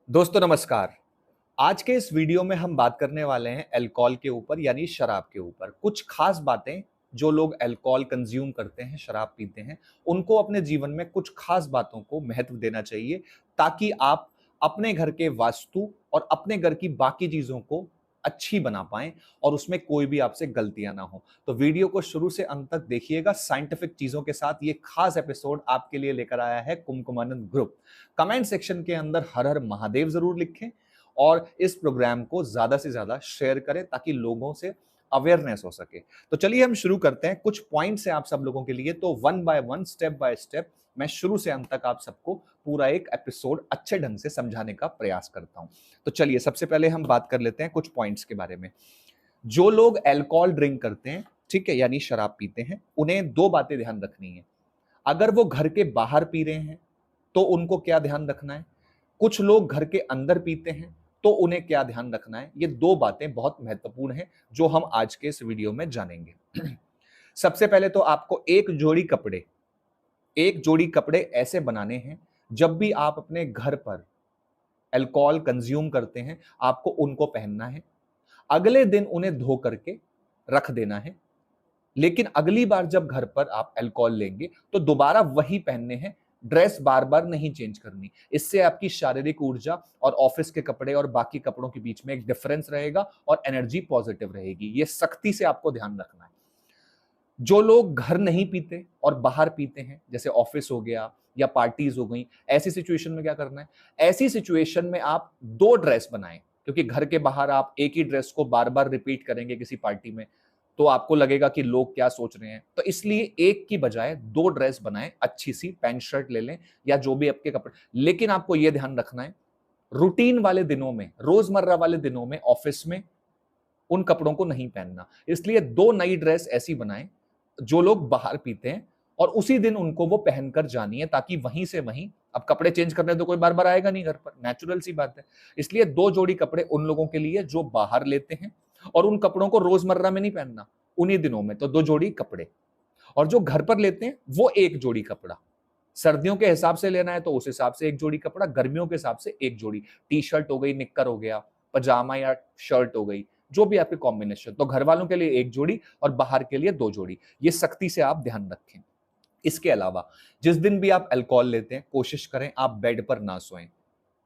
दोस्तों नमस्कार। आज के इस वीडियो में हम बात करने वाले हैं अल्कोहल के ऊपर यानी शराब के ऊपर। कुछ खास बातें जो लोग अल्कोहल कंज्यूम करते हैं, शराब पीते हैं, उनको अपने जीवन में कुछ खास बातों को महत्व देना चाहिए ताकि आप अपने घर के वास्तु और अपने घर की बाकी चीज़ों को अच्छी बना पाएँ और उसमें कोई भी आपसे गलतियाँ ना हो। तो वीडियो को शुरू से अंत तक देखिएगा। साइंटिफिक चीज़ों के साथ ये खास एपिसोड आपके लिए लेकर आया है कुमकुमानंद ग्रुप। कमेंट सेक्शन के अंदर हर हर महादेव जरूर लिखें और इस प्रोग्राम को ज्यादा से ज्यादा शेयर करें ताकि लोगों से अवेयरनेस हो सके। तो चलिए हम शुरू करते हैं। कुछ पॉइंट्स हैं आप सब लोगों के लिए, तो one by one, step by step मैं शुरू से अंत तक आप सबको पूरा एक एपिसोड अच्छे ढंग से समझाने का प्रयास करता हूं। तो चलिए सबसे पहले हम बात कर लेते हैं कुछ पॉइंट्स के बारे में। जो लोग अल्कोहल ड्रिंक करते हैं, ठीक है, यानी शराब पीते हैं, उन्हें दो बातें ध्यान रखनी है। अगर वो घर के बाहर पी रहे हैं तो उनको क्या ध्यान रखना है, कुछ लोग घर के अंदर पीते हैं तो उन्हें क्या ध्यान रखना है। ये दो बातें बहुत महत्वपूर्ण हैं जो हम आज के इस वीडियो में जानेंगे। सबसे पहले तो आपको एक जोड़ी कपड़े ऐसे बनाने हैं, जब भी आप अपने घर पर अल्कोहल कंज्यूम करते हैं आपको उनको पहनना है। अगले दिन उन्हें धो करके रख देना है, लेकिन अगली बार जब घर पर आप अल्कोहल लेंगे तो दोबारा वही पहनने हैं। ड्रेस बार बार नहीं चेंज करनी। इससे आपकी शारीरिक ऊर्जा और ऑफिस के कपड़े और बाकी कपड़ों के बीच में एक डिफरेंस रहेगा और एनर्जी पॉजिटिव रहेगी। ये सख्ती से आपको ध्यान रखना है। जो लोग घर नहीं पीते और बाहर पीते हैं, जैसे ऑफिस हो गया या पार्टीज हो गई, ऐसी सिचुएशन में क्या करना है, ऐसी सिचुएशन में आप दो ड्रेस बनाएं, क्योंकि घर के बाहर आप एक ही ड्रेस को बार बार रिपीट करेंगे किसी पार्टी में तो आपको लगेगा कि लोग क्या सोच रहे हैं। तो इसलिए एक की बजाय दो ड्रेस बनाएं, अच्छी सी पैंट शर्ट ले लें या जो भी आपके कपड़े। लेकिन आपको यह ध्यान रखना है, रूटीन वाले दिनों में, रोजमर्रा वाले दिनों में, ऑफिस में उन कपड़ों को नहीं पहनना। इसलिए दो नई ड्रेस ऐसी बनाएं जो लोग बाहर पीते हैं और उसी दिन उनको वो पहनकर जानी है, ताकि वहीं से वहीं, अब कपड़े चेंज करने तो कोई बार बार आएगा नहीं घर पर, नेचुरल सी बात है। इसलिए दो जोड़ी कपड़े उन लोगों के लिए जो बाहर लेते हैं और उन कपड़ों को रोजमर्रा में नहीं पहनना, उन्हीं दिनों में तो दो जोड़ी कपड़े। और जो घर पर लेते हैं वो एक जोड़ी कपड़ा। सर्दियों के हिसाब से लेना है तो उस हिसाब से एक जोड़ी कपड़ा, गर्मियों के हिसाब से एक जोड़ी टी शर्ट हो गई, निक्कर हो गया, पजामा या शर्ट हो गई, जो भी आपके कॉम्बिनेशन। तो घर वालों के लिए एक जोड़ी और बाहर के लिए दो जोड़ी। ये सख्ती से आप ध्यान रखें। इसके अलावा जिस दिन भी आप अल्कोहल लेते हैं कोशिश करें आप बेड पर ना सोएं।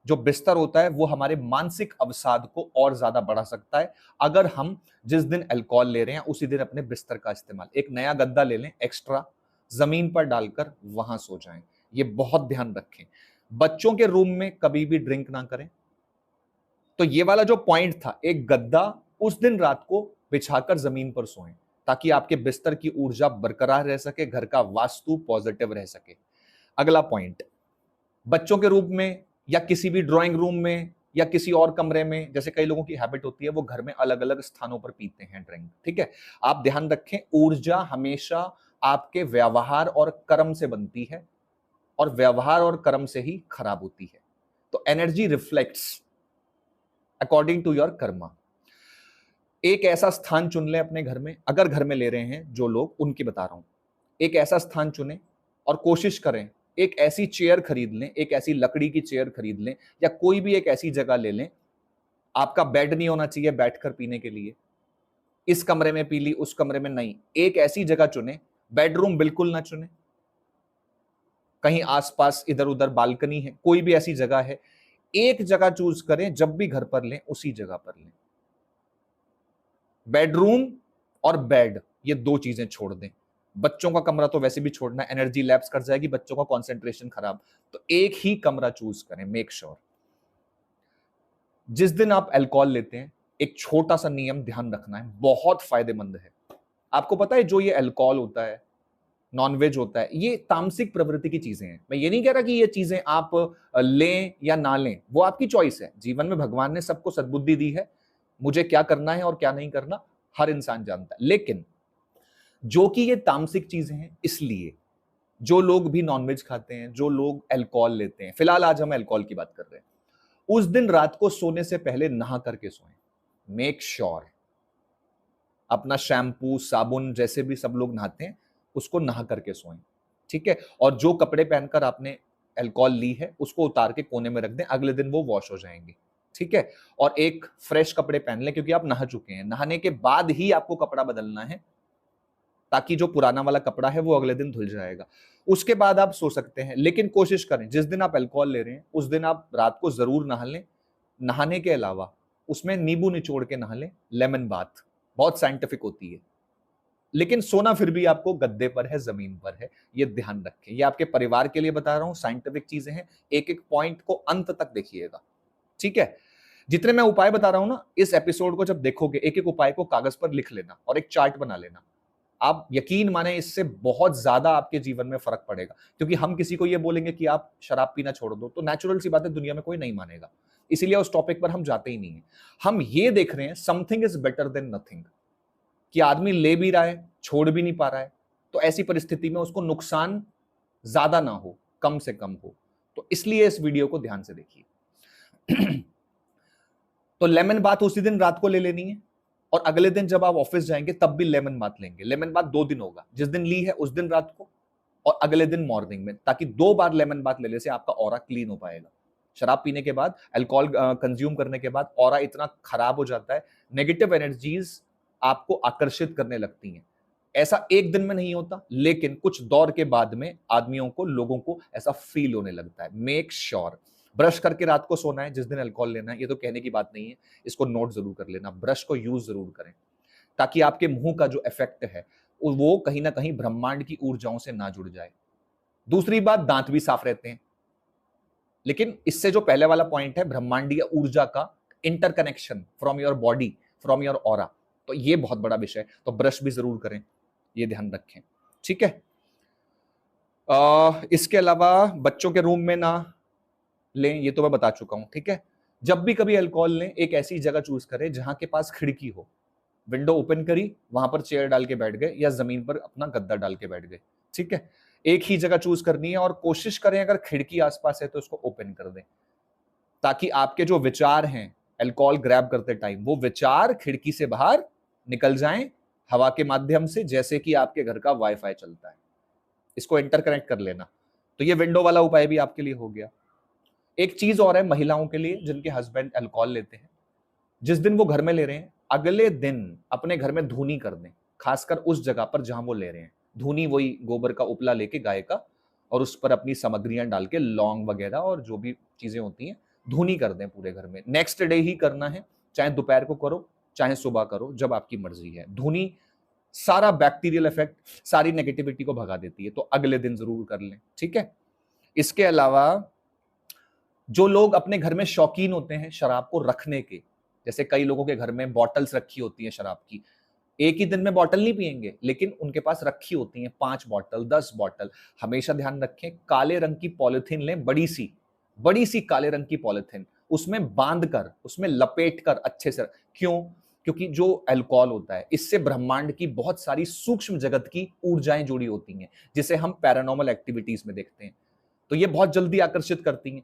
जो बिस्तर होता है वो हमारे मानसिक अवसाद को और ज्यादा बढ़ा सकता है। अगर हम जिस दिन अल्कोहल ले रहे हैं उसी दिन अपने बिस्तर का इस्तेमाल, एक नया गद्दा ले लें एक्स्ट्रा, जमीन पर डालकर वहां सो जाएं। ये बहुत ध्यान रखें। बच्चों के रूम में कभी भी ड्रिंक ना करें। तो ये वाला जो पॉइंट था, एक गद्दा उस दिन रात को बिछाकर जमीन पर सोएं ताकि आपके बिस्तर की ऊर्जा बरकरार रह सके, घर का वास्तु पॉजिटिव रह सके। अगला पॉइंट, बच्चों के रूम में या किसी भी ड्राइंग रूम में या किसी और कमरे में, जैसे कई लोगों की हैबिट होती है वो घर में अलग अलग स्थानों पर पीते हैं ड्रिंक, ठीक है। आप ध्यान रखें, ऊर्जा हमेशा आपके व्यवहार और कर्म से बनती है और व्यवहार और कर्म से ही खराब होती है। तो energy reflects according to your karma. एक ऐसा स्थान चुन लें अपने घर में, अगर घर में ले रहे हैं जो लोग, उनकी बता रहा हूं, एक ऐसा स्थान चुनें और कोशिश करें एक ऐसी चेयर खरीद लें, एक ऐसी लकड़ी की चेयर खरीद लें या कोई भी एक ऐसी जगह ले लें। आपका बेड नहीं होना चाहिए बैठकर पीने के लिए, इस कमरे में पी ली उस कमरे में नहीं, एक ऐसी जगह चुने, बेडरूम बिल्कुल ना चुने, कहीं आसपास इधर उधर बालकनी है, कोई भी ऐसी जगह है, एक जगह चूज करें, जब भी घर पर लें उसी जगह पर लें। बेडरूम और बेड ये दो चीजें छोड़ दें। बच्चों का कमरा तो वैसे भी छोड़ना, एनर्जी लैप्स कर जाएगी, बच्चों का कंसंट्रेशन खराब। तो एक ही कमरा चूज करें, मेक श्योर। जिस दिन आप अल्कोहल लेते हैं एक छोटा सा नियम ध्यान रखना है, बहुत फायदेमंद है। आपको पता है जो ये अल्कोहल होता है, नॉनवेज होता है, ये तामसिक प्रवृत्ति की चीजें हैं। मैं ये नहीं कह रहा कि ये चीजें आप लें या ना लें, वो आपकी चॉइस है। जीवन में भगवान ने सबको सद्बुद्धि दी है, मुझे क्या करना है और क्या नहीं करना हर इंसान जानता है। लेकिन जो कि ये तामसिक चीजें हैं, इसलिए जो लोग भी नॉनवेज खाते हैं, जो लोग अल्कोहल लेते हैं, फिलहाल आज हम अल्कोहल की बात कर रहे हैं, उस दिन रात को सोने से पहले नहा करके सोएं। मेक श्योर अपना शैम्पू साबुन जैसे भी सब लोग नहाते हैं उसको नहा करके सोएं, ठीक है। और जो कपड़े पहनकर आपने अल्कोहल ली है उसको उतार के कोने में रख दें, अगले दिन वो वॉश हो जाएंगे, ठीक है। और एक फ्रेश कपड़े पहन लें क्योंकि आप नहा चुके हैं, नहाने के बाद ही आपको कपड़ा बदलना है ताकि जो पुराना वाला कपड़ा है वो अगले दिन धुल जाएगा। उसके बाद आप सो सकते हैं, लेकिन कोशिश करें जिस दिन आप अल्कोहल ले रहे हैं उस दिन आप रात को जरूर नहा लें। नहाने के अलावा उसमें नींबू निचोड़ के नहा लें, लेमन बाथ बहुत साइंटिफिक होती है। लेकिन सोना फिर भी आपको गद्दे पर है, जमीन पर है, ये ध्यान रखें। ये आपके परिवार के लिए बता रहा हूं, साइंटिफिक चीजें हैं, एक एक पॉइंट को अंत तक देखिएगा, ठीक है। जितने मैं उपाय बता रहा हूं ना, इस एपिसोड को जब देखोगे एक एक उपाय को कागज पर लिख लेना और एक चार्ट बना लेना। आप यकीन माने इससे बहुत ज्यादा आपके जीवन में फर्क पड़ेगा। क्योंकि हम किसी को ये बोलेंगे कि आप शराब पीना छोड़ दो तो नेचुरल सी बात है, दुनिया में कोई नहीं मानेगा, इसीलिए उस टॉपिक पर हम जाते ही नहीं है। हम ये देख रहे हैं something is better than nothing, कि आदमी ले भी रहा है छोड़ भी नहीं पा रहा है, तो ऐसी परिस्थिति में उसको नुकसान ज्यादा ना हो, कम से कम हो। तो इसलिए इस वीडियो को ध्यान से देखिए। तो लेमन बाथ उसी दिन रात को ले लेनी है और अगले दिन जब आप ऑफिस जाएंगे तब भी लेमन बाथ लेंगे। लेमन बाथ 2 दिन होगा, जिस दिन ली है उस दिन रात को और अगले दिन मॉर्निंग में, ताकि 2 बार लेमन बाथ लेने से आपका ऑरा क्लीन हो पाएगा। शराब पीने के बाद, अल्कोहल कंज्यूम करने के बाद ऑरा इतना खराब हो जाता है, नेगेटिव एनर्जीज आपको आकर्षित करने लगती हैं। ऐसा एक दिन में नहीं होता, लेकिन कुछ दौर के बाद में आदमियों को, लोगों को ऐसा फील होने लगता है। मेक श्योर ब्रश करके रात को सोना है जिस दिन अल्कोहल लेना है, ये तो कहने की बात नहीं है, इसको नोट जरूर कर लेना। ब्रश को यूज जरूर करें ताकि आपके मुंह का जो इफेक्ट है वो कहीं ना कहीं ब्रह्मांड की ऊर्जाओं से ना जुड़ जाए। दूसरी बात, दांत भी साफ रहते हैं, लेकिन इससे जो पहले वाला पॉइंट है ब्रह्मांडीय ऊर्जा का interconnection from your body, from your aura, तो ये बहुत बड़ा विषय है। तो ब्रश भी जरूर करें, ये ध्यान रखें, ठीक है। इसके अलावा बच्चों के रूम में ना लें, ये तो मैं बता चुका हूं, ठीक है। जब भी कभी अल्कोहल लें एक ऐसी जगह चूज करें जहां के पास खिड़की हो, विंडो ओपन करी, वहां पर चेयर डाल के बैठ गए या जमीन पर अपना गद्दा डाल के बैठ गए, ठीक है। एक ही जगह चूज करनी है और कोशिश करें अगर खिड़की आसपास है तो उसको ओपन कर दें, ताकि आपके जो विचार हैं अल्कोहल ग्रैब करते टाइम, वो विचार खिड़की से बाहर निकल जाएं हवा के माध्यम से, जैसे कि आपके घर का वाईफाई चलता है। इसको इंटरकनेक्ट कर लेना। तो ये विंडो वाला उपाय भी आपके लिए हो गया। एक चीज और है महिलाओं के लिए जिनके हस्बैंड अल्कोहल लेते हैं, जिस दिन वो घर में ले रहे हैं अगले दिन अपने घर में धूनी कर दें, खासकर उस जगह पर जहां वो ले रहे हैं। धूनी वही गोबर का उपला लेके गाय का, और उस पर अपनी सामग्रियां डाल के, लौंग वगैरह और जो भी चीजें होती हैं, धूनी कर दें पूरे घर में। नेक्स्ट डे ही करना है, चाहे दोपहर को करो चाहे सुबह करो, जब आपकी मर्जी है। धूनी सारा बैक्टीरियल इफेक्ट, सारी नेगेटिविटी को भगा देती है, तो अगले दिन जरूर कर लें, ठीक है। इसके अलावा जो लोग अपने घर में शौकीन होते हैं शराब को रखने के, जैसे कई लोगों के घर में बॉटल्स रखी होती हैं शराब की, एक ही दिन में बॉटल नहीं पिएंगे, लेकिन उनके पास रखी होती हैं 5 बॉटल 10 बॉटल। हमेशा ध्यान रखें, काले रंग की पॉलिथीन लें, बड़ी सी काले रंग की पॉलिथीन, उसमें बांध कर, उसमें लपेट कर अच्छे से। क्यों? क्योंकि जो अल्कोहल होता है इससे ब्रह्मांड की बहुत सारी सूक्ष्म जगत की ऊर्जाएं जुड़ी होती हैं, जिसे हम पैरानॉर्मल एक्टिविटीज में देखते हैं, तो ये बहुत जल्दी आकर्षित करती हैं।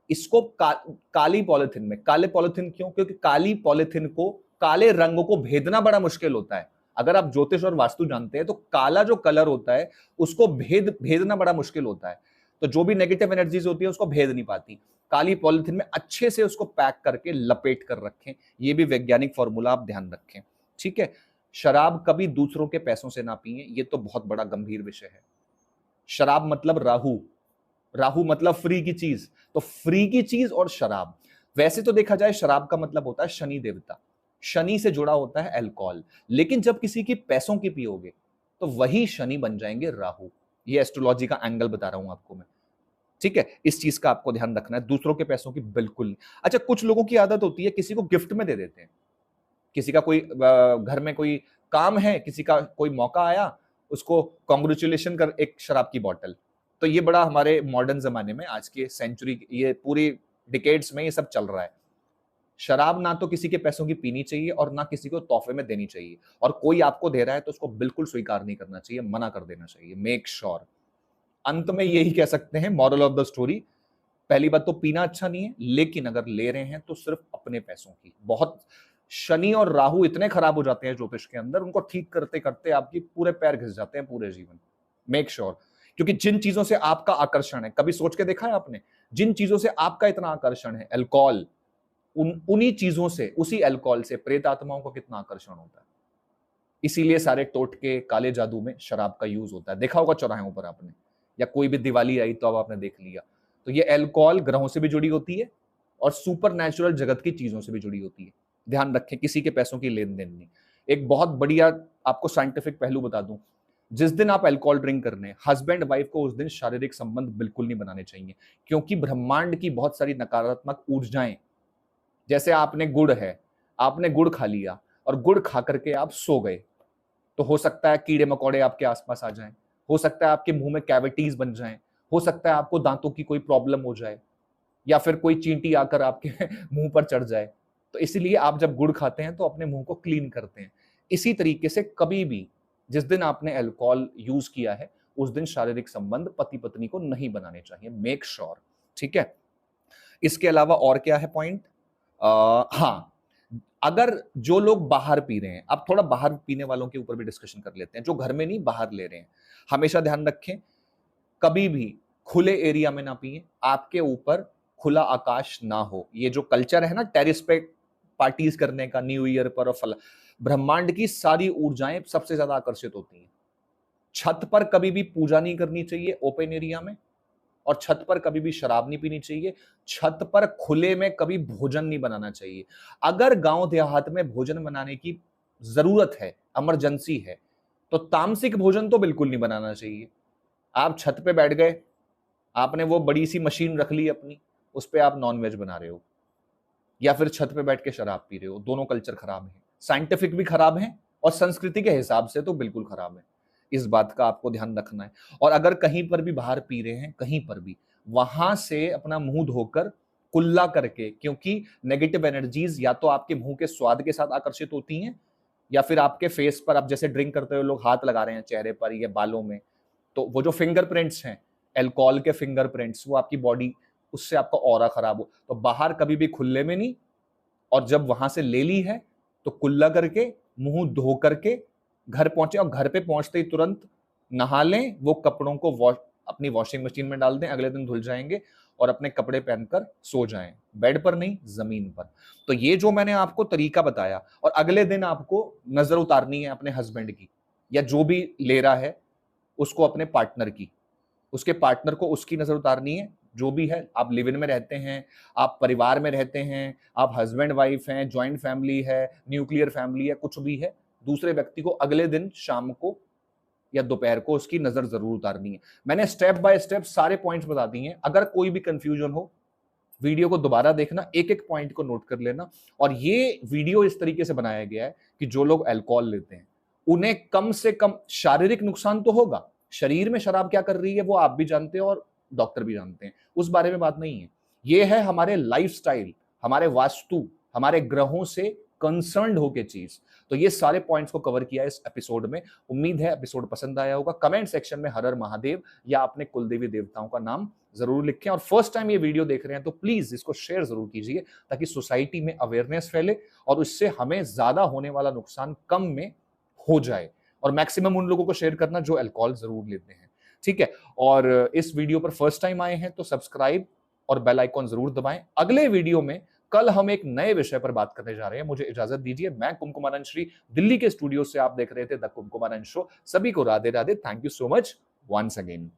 इसको काली पॉलिथीन में, काले पॉलिथीन क्यों? क्योंकि काली पॉलिथीन को, काले रंगों को भेदना बड़ा मुश्किल होता है। अगर आप ज्योतिष और वास्तु जानते हैं तो काला जो कलर होता है उसको भेदना बड़ा मुश्किल होता है, तो जो भी नेगेटिव एनर्जीज होती है उसको भेद नहीं पाती। काली पॉलिथीन में अच्छे से उसको पैक करके लपेट कर रखें, ये भी वैज्ञानिक फॉर्मूला आप ध्यान रखें, ठीक है। शराब कभी दूसरों के पैसों से ना पिए, ये तो बहुत बड़ा गंभीर विषय है। शराब मतलब राहु, राहु मतलब फ्री की चीज, तो फ्री की चीज और शराब, वैसे तो देखा जाए शराब का मतलब होता है शनि देवता, शनि से जुड़ा होता है अल्कोहल, लेकिन जब किसी की पैसों की पियोगे तो वही शनि बन जाएंगे राहु। ये एस्ट्रोलॉजी का एंगल बता रहा हूं आपको मैं, ठीक है। इस चीज का आपको ध्यान रखना है, दूसरों के पैसों की बिल्कुल नहीं। अच्छा, कुछ लोगों की आदत होती है किसी को गिफ्ट में दे देते हैं, किसी का कोई घर में कोई काम है, किसी का कोई मौका आया, उसको कॉन्ग्रेचुलेशन कर एक शराब की बोतल। तो ये बड़ा हमारे मॉडर्न जमाने में, आज के सेंचुरी, ये पूरी डिकेड्स में ये सब चल रहा है। शराब ना तो किसी के पैसों की पीनी चाहिए और ना किसी को तोहफे में देनी चाहिए, और कोई आपको दे रहा है तो उसको बिल्कुल स्वीकार नहीं करना चाहिए, मना कर देना चाहिए। Make sure. अंत में यही कह सकते हैं, मॉरल ऑफ द स्टोरी, पहली बात तो पीना अच्छा नहीं है, लेकिन अगर ले रहे हैं तो सिर्फ अपने पैसों की। बहुत शनि और राहु इतने खराब हो जाते हैं ज्योतिष के अंदर, उनको ठीक करते करते आपकी पूरे पैर घिस जाते हैं पूरे जीवन। मेक श्योर क्योंकि जिन चीजों से आपका आकर्षण है, कभी सोच के देखा है आपने, जिन चीजों से आपका इतना आकर्षण है, अल्कोहल, उन्हीं चीजों से, उसी अल्कोहल से प्रेत आत्माओं को कितना आकर्षण होता है। इसीलिए सारे टोटके, काले जादू में शराब का यूज होता है। देखा होगा चौराहे पर आपने, या कोई भी दिवाली आई तो अब आपने देख लिया। तो ये अल्कोहल ग्रहों से भी जुड़ी होती है और सुपर नेचुरल जगत की चीजों से भी जुड़ी होती है। ध्यान रखें, किसी के पैसों की लेन देन नहीं। एक बहुत बढ़िया आपको साइंटिफिक पहलू बता दूं, जिस दिन आप अल्कोहल ड्रिंक कर रहे हैं, हस्बैंड वाइफ को उस दिन शारीरिक संबंध बिल्कुल नहीं बनाने चाहिए, क्योंकि ब्रह्मांड की बहुत सारी नकारात्मक ऊर्जाएं, जैसे आपने गुड़ है, आपने गुड़ खा लिया और गुड़ खा करके आप सो गए, तो हो सकता है कीड़े मकोड़े आपके आसपास आ जाएं, हो सकता है आपके मुंह में कैविटीज बन जाएं, हो सकता है आपको दांतों की कोई प्रॉब्लम हो जाए, या फिर कोई चींटी आकर आपके मुंह पर चढ़ जाए। तो इसीलिए आप जब गुड़ खाते हैं तो अपने मुंह को क्लीन करते हैं। इसी तरीके से कभी भी जिस दिन आपने अल्कोहल यूज किया है, उस दिन शारीरिक संबंध पति पत्नी को नहीं बनाने चाहिए, मेक श्योर। ठीक है, इसके अलावा और क्या है पॉइंट? हाँ, अगर जो लोग बाहर पी रहे हैं, अब थोड़ा बाहर पीने वालों के ऊपर भी डिस्कशन कर लेते हैं, जो घर में नहीं बाहर ले रहे हैं, हमेशा ध्यान रखें, कभी भी खुले एरिया में ना पिए, आपके ऊपर खुला आकाश ना हो। ये जो कल्चर है ना टेरिस पे पार्टीज करने का न्यू ईयर पर, और ब्रह्मांड की सारी ऊर्जाएं सबसे ज्यादा आकर्षित होती हैं। छत पर कभी भी पूजा नहीं करनी चाहिए ओपन एरिया में, और छत पर कभी भी शराब नहीं पीनी चाहिए। छत पर खुले में कभी भोजन नहीं बनाना चाहिए। अगर गांव देहात में भोजन बनाने की जरूरत है, इमरजेंसी है, तो तामसिक भोजन तो बिल्कुल नहीं बनाना चाहिए। आप छत पे बैठ गए, आपने वो बड़ी सी मशीन रख ली अपनी, उस पे आप नॉनवेज बना रहे हो, या फिर छत पे बैठ के शराब पी रहे हो, दोनों कल्चर खराब है, साइंटिफिक भी खराब है और संस्कृति के हिसाब से तो बिल्कुल खराब है। इस बात का आपको ध्यान रखना है। और अगर कहीं पर भी बाहर पी रहे हैं, कहीं पर भी, वहां से अपना मुंह धोकर, कुल्ला करके, क्योंकि नेगेटिव एनर्जीज या तो आपके मुंह के स्वाद के साथ आकर्षित होती हैं, या फिर आपके फेस पर, आप जैसे ड्रिंक करते हुए लोग हाथ लगा रहे हैं चेहरे पर या बालों में, तो वो जो फिंगरप्रिंट्स हैं, अल्कोहल के फिंगरप्रिंट्स, वो आपकी बॉडी, उससे आपका ऑरा खराब हो। तो बाहर कभी भी खुले में नहीं, और जब वहां से ले ली है तो कुल्ला करके, मुंह धो करके घर पहुंचे, और घर पे पहुंचते ही तुरंत नहा लें, वो कपड़ों को अपनी वॉशिंग मशीन में डाल दें, अगले दिन धुल जाएंगे, और अपने कपड़े पहनकर सो जाएं, बेड पर नहीं, जमीन पर। तो ये जो मैंने आपको तरीका बताया, और अगले दिन आपको नजर उतारनी है अपने हस्बैंड की, या जो भी ले रहा है उसको अपने पार्टनर की, उसके पार्टनर को उसकी नजर उतारनी है, जो भी है। आप लिव इन में रहते हैं, आप परिवार में रहते हैं, आप हस्बैंड वाइफ हैं, ज्वाइंट फैमिली है, न्यूक्लियर फैमिली है, कुछ भी है, दूसरे व्यक्ति को अगले दिन शाम को या दोपहर को उसकी नजर जरूर उतारनी है। मैंने स्टेप बाय स्टेप सारे पॉइंट्स बता दिए हैं। अगर कोई भी कंफ्यूजन हो, वीडियो को दोबारा देखना, एक एक पॉइंट को नोट कर लेना। और ये वीडियो इस तरीके से बनाया गया है कि जो लोग अल्कोहल लेते हैं, उन्हें कम से कम शारीरिक नुकसान तो होगा, शरीर में शराब क्या कर रही है वो आप भी जानते हैं और डॉक्टर भी जानते हैं, उस बारे में बात नहीं है। ये है हमारे लाइफस्टाइल, हमारे वास्तु, हमारे ग्रहों से कंसर्न्ड होके चीज। तो ये सारे पॉइंट्स को कवर किया इस एपिसोड में। उम्मीद है एपिसोड पसंद आया होगा। कमेंट सेक्शन में हर हर महादेव या अपने कुलदेवी देवताओं का नाम जरूर लिखें, और फर्स्ट टाइम ये वीडियो देख रहे हैं तो प्लीज इसको शेयर जरूर कीजिए, ताकि सोसाइटी में अवेयरनेस फैले और इससे हमें ज्यादा होने वाला नुकसान कम में हो जाए। और मैक्सिमम उन लोगों को शेयर करना जो अल्कोहल जरूर लेते हैं, ठीक है। और इस वीडियो पर फर्स्ट टाइम आए हैं तो सब्सक्राइब और बेल आइकॉन जरूर दबाएं। अगले वीडियो में कल हम एक नए विषय पर बात करने जा रहे हैं। मुझे इजाजत दीजिए। मैं कुमकुमानंद श्री, दिल्ली के स्टूडियो से आप देख रहे थे द कुमकुमानंद शो। सभी को Radhe Radhe. Thank you so much once again.